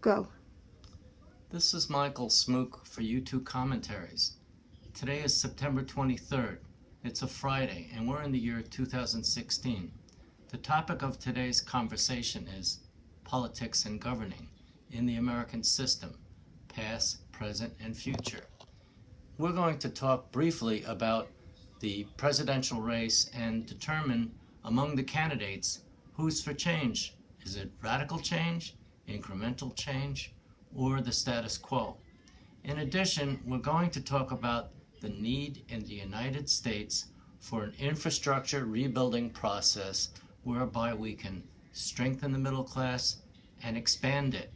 Go. This is Michael Smook for U2 Commentaries. Today is September 23rd. It's a Friday, and we're in the year 2016. The topic of today's conversation is politics and governing in the American system, past, present, and future. We're going to talk briefly about the presidential race and determine among the candidates who's for change. Is it radical change, incremental change, or the status quo? In addition, we're going to talk about the need in the United States for an infrastructure rebuilding process whereby we can strengthen the middle class and expand it.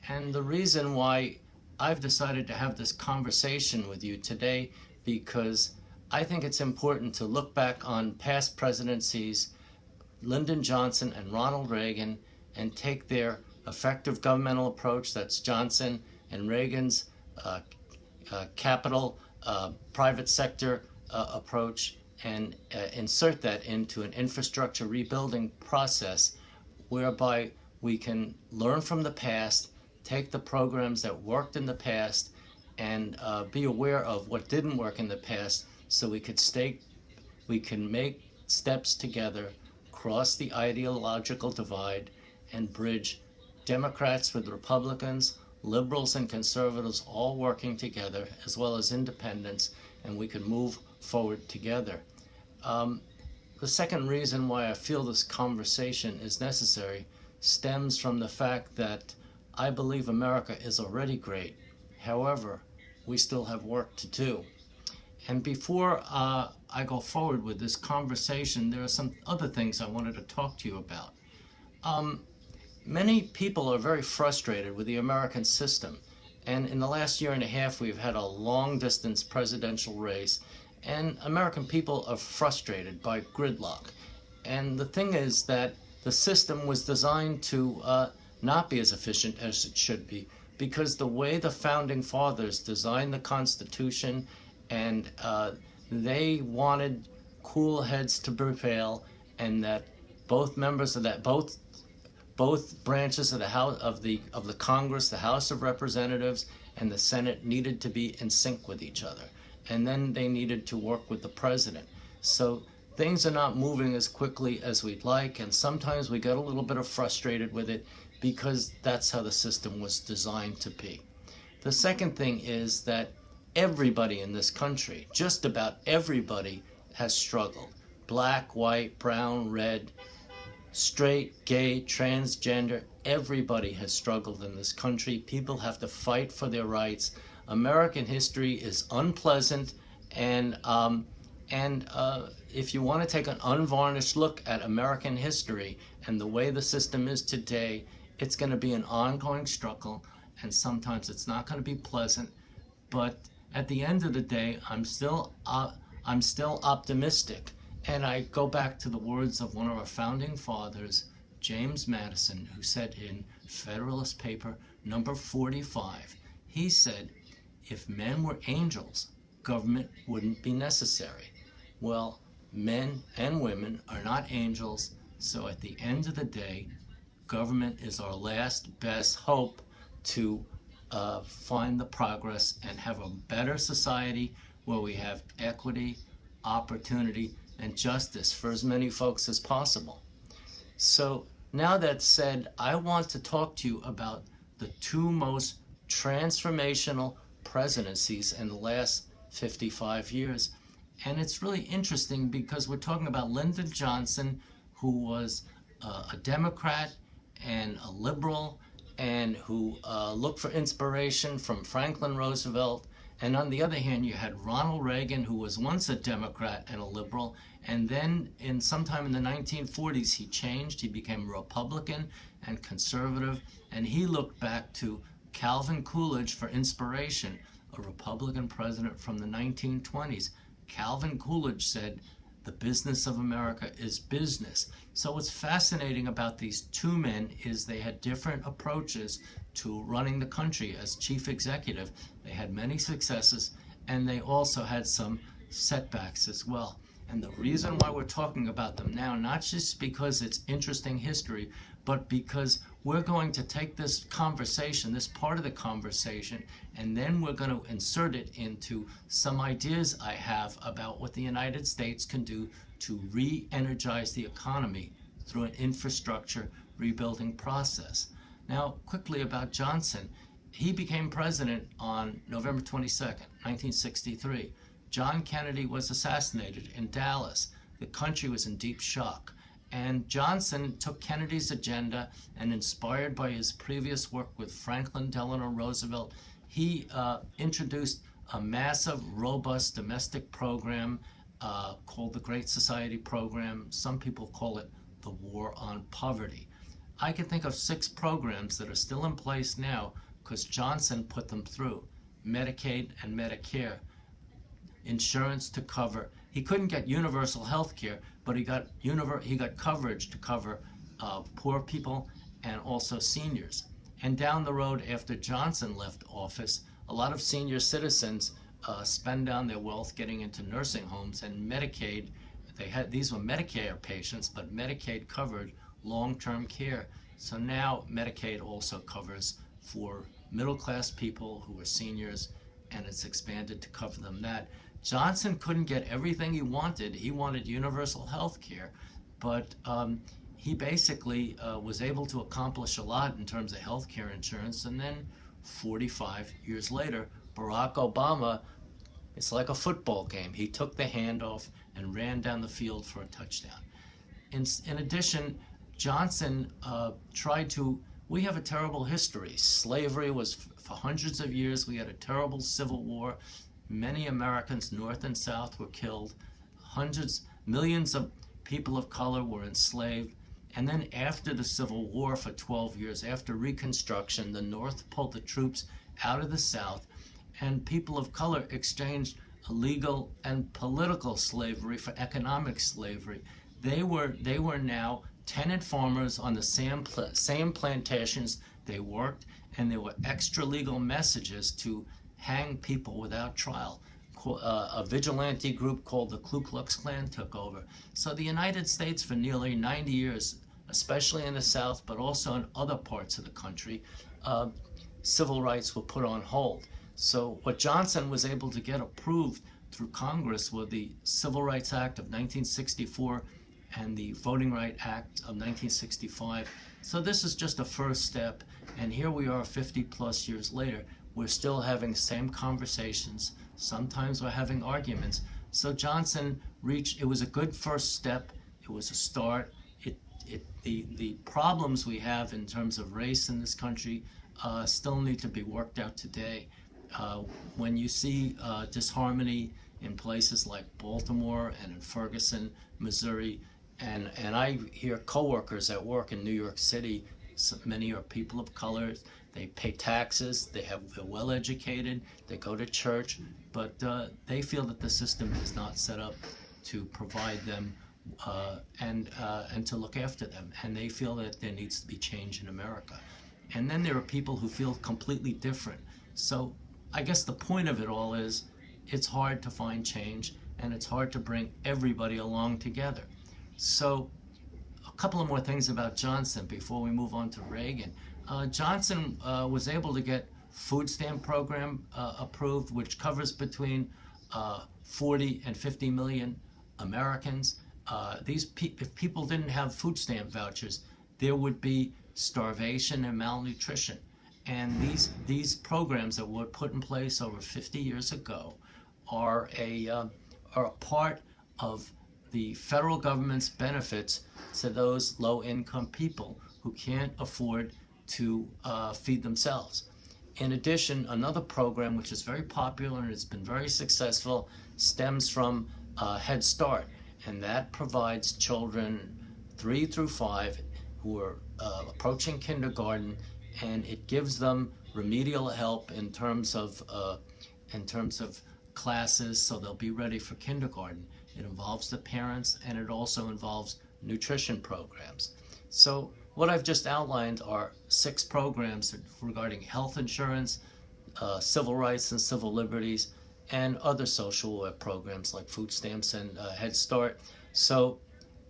And the reason why I've decided to have this conversation with you today, because I think it's important to look back on past presidencies, Lyndon Johnson and Ronald Reagan, and take their effective governmental approach, that's Johnson, and Reagan's capital, private sector approach, and insert that into an infrastructure rebuilding process whereby we can learn from the past, take the programs that worked in the past, and be aware of what didn't work in the past, so we can make steps together, cross the ideological divide, and bridge Democrats with Republicans, liberals and conservatives all working together, as well as independents, and we could move forward together. The second reason why I feel this conversation is necessary stems from the fact that I believe America is already great. However, we still have work to do. And before I go forward with this conversation, there are some other things I wanted to talk to you about. Many people are very frustrated with the American system. And in the last year and a half, we've had a long-distance presidential race. And American people are frustrated by gridlock. And the thing is that the system was designed to not be as efficient as it should be, because the way the Founding Fathers designed the Constitution, and they wanted cool heads to prevail, and that both branches of the House of the Congress, the House of Representatives, and the Senate needed to be in sync with each other, and then they needed to work with the president. So things are not moving as quickly as we'd like, and sometimes we get a little bit frustrated with it because that's how the system was designed to be. The second thing is that everybody in this country, just about everybody, has struggled. Black, white, brown, red, straight, gay, transgender, everybody has struggled in this country. People have to fight for their rights. American history is unpleasant, and if you want to take an unvarnished look at American history and the way the system is today, it's going to be an ongoing struggle, and sometimes it's not going to be pleasant. But at the end of the day, I'm still optimistic. And I go back to the words of one of our founding fathers, James Madison, who said in Federalist Paper number 45, he said, if men were angels, government wouldn't be necessary. Well, men and women are not angels, so at the end of the day, government is our last best hope to find the progress and have a better society where we have equity, opportunity, and justice for as many folks as possible. So now that said, I want to talk to you about the two most transformational presidencies in the last 55 years. And it's really interesting because we're talking about Lyndon Johnson, who was a Democrat and a liberal, and who looked for inspiration from Franklin Roosevelt. And on the other hand, you had Ronald Reagan, who was once a Democrat and a liberal, and then sometime in the 1940s he changed. He became Republican and conservative, and he looked back to Calvin Coolidge for inspiration, a Republican president from the 1920s. Calvin Coolidge said, "The business of America is business." So what's fascinating about these two men is they had different approaches to running the country as chief executive. They had many successes, and they also had some setbacks as well. And the reason why we're talking about them now, not just because it's interesting history, but because we're going to take this conversation, this part of the conversation, and then we're going to insert it into some ideas I have about what the United States can do to re-energize the economy through an infrastructure rebuilding process. Now, quickly about Johnson. He became president on November 22nd, 1963. John Kennedy was assassinated in Dallas. The country was in deep shock. And Johnson took Kennedy's agenda, and inspired by his previous work with Franklin Delano Roosevelt, he introduced a massive, robust domestic program called the Great Society Program. Some people call it the War on Poverty. I can think of 6 programs that are still in place now because Johnson put them through. Medicaid and Medicare, insurance to cover. He couldn't get universal health care, but he got coverage to cover poor people and also seniors. And down the road, after Johnson left office, a lot of senior citizens spend down their wealth getting into nursing homes, and Medicaid, these were Medicare patients, but Medicaid covered long-term care. So now Medicaid also covers for middle-class people who are seniors, and it's expanded to cover them that. Johnson couldn't get everything he wanted. He wanted universal health care, but he basically was able to accomplish a lot in terms of health care insurance. And then 45 years later, Barack Obama, it's like a football game. He took the handoff and ran down the field for a touchdown. In addition, Johnson we have a terrible history. Slavery was for hundreds of years. We had a terrible civil war. Many Americans, North and South, were killed. Millions of people of color were enslaved. And then after the Civil War for 12 years, after Reconstruction, the North pulled the troops out of the South, and people of color exchanged illegal and political slavery for economic slavery. They were now tenant farmers on the same plantations they worked, and there were extra legal messages to hang people without trial. A vigilante group called the Ku Klux Klan took over. So the United States for nearly 90 years, especially in the South, but also in other parts of the country, civil rights were put on hold. So what Johnson was able to get approved through Congress were the Civil Rights Act of 1964 and the Voting Rights Act of 1965. So this is just a first step, and here we are 50 plus years later. We're still having the same conversations. Sometimes we're having arguments. So Johnson it was a good first step. It was a start. The problems we have in terms of race in this country still need to be worked out today. When you see disharmony in places like Baltimore and in Ferguson, Missouri, and I hear coworkers at work in New York City, many are people of color. They pay taxes, they're well educated, they go to church, but they feel that the system is not set up to provide them and to look after them. And they feel that there needs to be change in America. And then there are people who feel completely different. So I guess the point of it all is it's hard to find change, and it's hard to bring everybody along together. So a couple of more things about Johnson before we move on to Reagan. Johnson was able to get food stamp program approved, which covers between 40 and 50 million Americans. If people didn't have food stamp vouchers, there would be starvation and malnutrition. And these programs that were put in place over 50 years ago are a part of the federal government's benefits to those low-income people who can't afford to feed themselves. In addition, another program which is very popular and has been very successful stems from Head Start, and that provides children 3 through 5 who are approaching kindergarten, and it gives them remedial help in terms of classes, so they'll be ready for kindergarten. It involves the parents, and it also involves nutrition programs. So what I've just outlined are 6 programs regarding health insurance, civil rights and civil liberties, and other social programs like food stamps and Head Start. So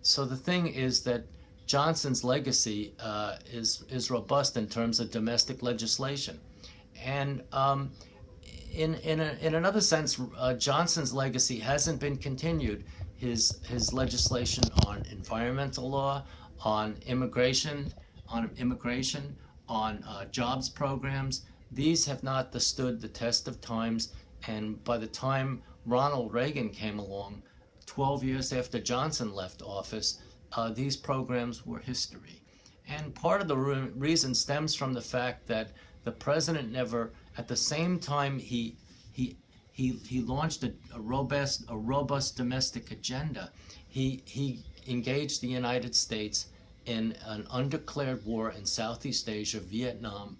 the thing is that Johnson's legacy is robust in terms of domestic legislation. And in another sense, Johnson's legacy hasn't been continued. His legislation on environmental law, on immigration, on jobs programs, these have not stood the test of times. And by the time Ronald Reagan came along, 12 years after Johnson left office, these programs were history. And part of the reason stems from the fact that the president never, at the same time he launched a robust domestic agenda, he engaged the United States in an undeclared war in Southeast Asia, Vietnam.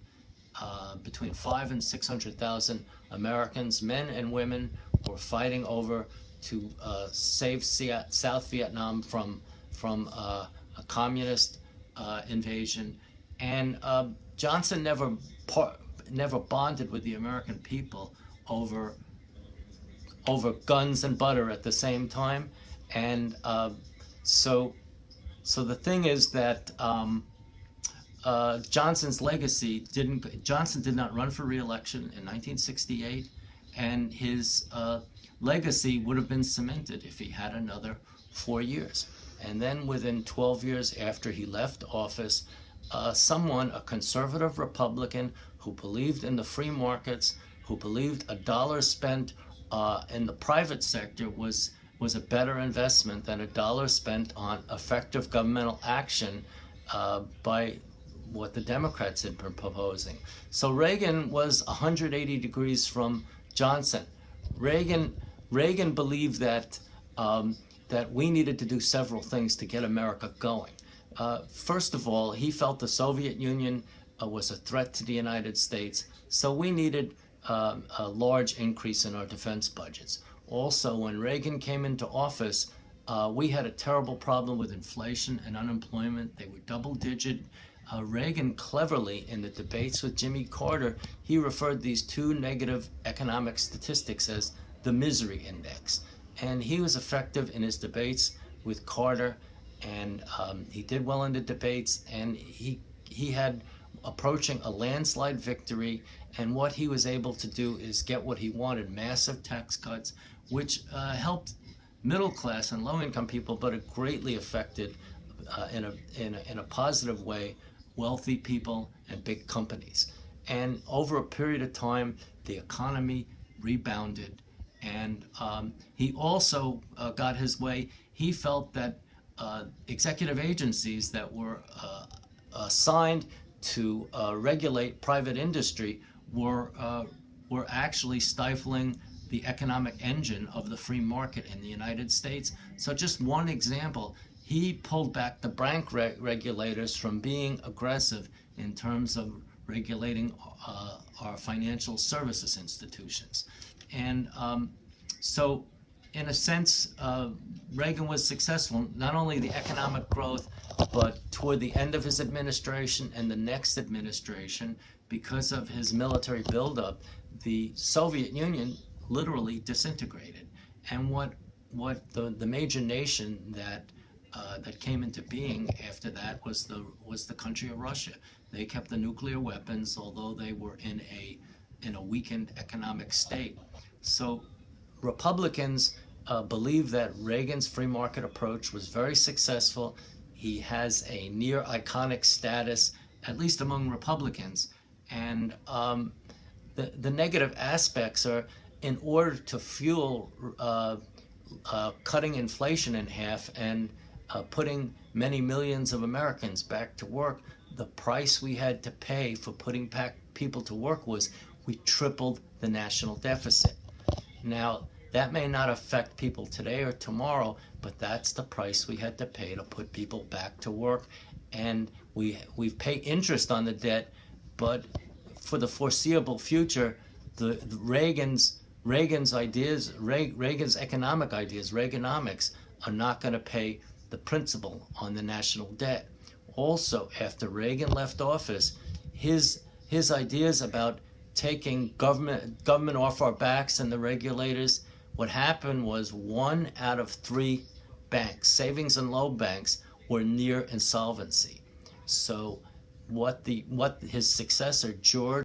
Between 500,000 and 600,000 Americans, men and women, were fighting over to save South Vietnam from a communist invasion. And Johnson never bonded with the American people over guns and butter at the same time. And so the thing is that Johnson's legacy Johnson did not run for re-election in 1968, and his legacy would have been cemented if he had another 4 years. And then within 12 years after he left office, a conservative Republican who believed in the free markets, who believed a dollar spent in the private sector was a better investment than a dollar spent on effective governmental action by what the Democrats had been proposing. So Reagan was 180 degrees from Johnson. Reagan believed that that we needed to do several things to get America going. First of all, he felt the Soviet Union was a threat to the United States, so we needed a large increase in our defense budgets. Also, when Reagan came into office, we had a terrible problem with inflation and unemployment. They were double-digit. Reagan cleverly, in the debates with Jimmy Carter, he referred these two negative economic statistics as the misery index. And he was effective in his debates with Carter, and he did well in the debates, and he had approaching a landslide victory. And what he was able to do is get what he wanted: massive tax cuts, which helped middle class and low income people, but it greatly affected in a positive way wealthy people and big companies. And over a period of time, the economy rebounded. And he also got his way. He felt that executive agencies that were assigned to regulate private industry were actually stifling the economic engine of the free market in the United States. So just one example, he pulled back the bank regulators from being aggressive in terms of regulating our financial services institutions. And so in a sense, Reagan was successful, not only the economic growth, but toward the end of his administration and the next administration, because of his military buildup, the Soviet Union literally disintegrated. And what the major nation that came into being after that was the country of Russia. They kept the nuclear weapons, although they were in a weakened economic state. So Republicans believe that Reagan's free market approach was very successful. He has a near iconic status, at least among Republicans. And the negative aspects are, in order to fuel cutting inflation in half and putting many millions of Americans back to work, the price we had to pay for putting back people to work was we tripled the national deficit. Now, that may not affect people today or tomorrow, but that's the price we had to pay to put people back to work. And we pay interest on the debt, but for the foreseeable future, Reagan's ideas, Reagan's economic ideas, Reaganomics, are not going to pay the principal on the national debt. Also, after Reagan left office, his ideas about taking government off our backs and the regulators, what happened was 1 out of 3 banks, savings and loan banks, or near insolvency. So what his successor, George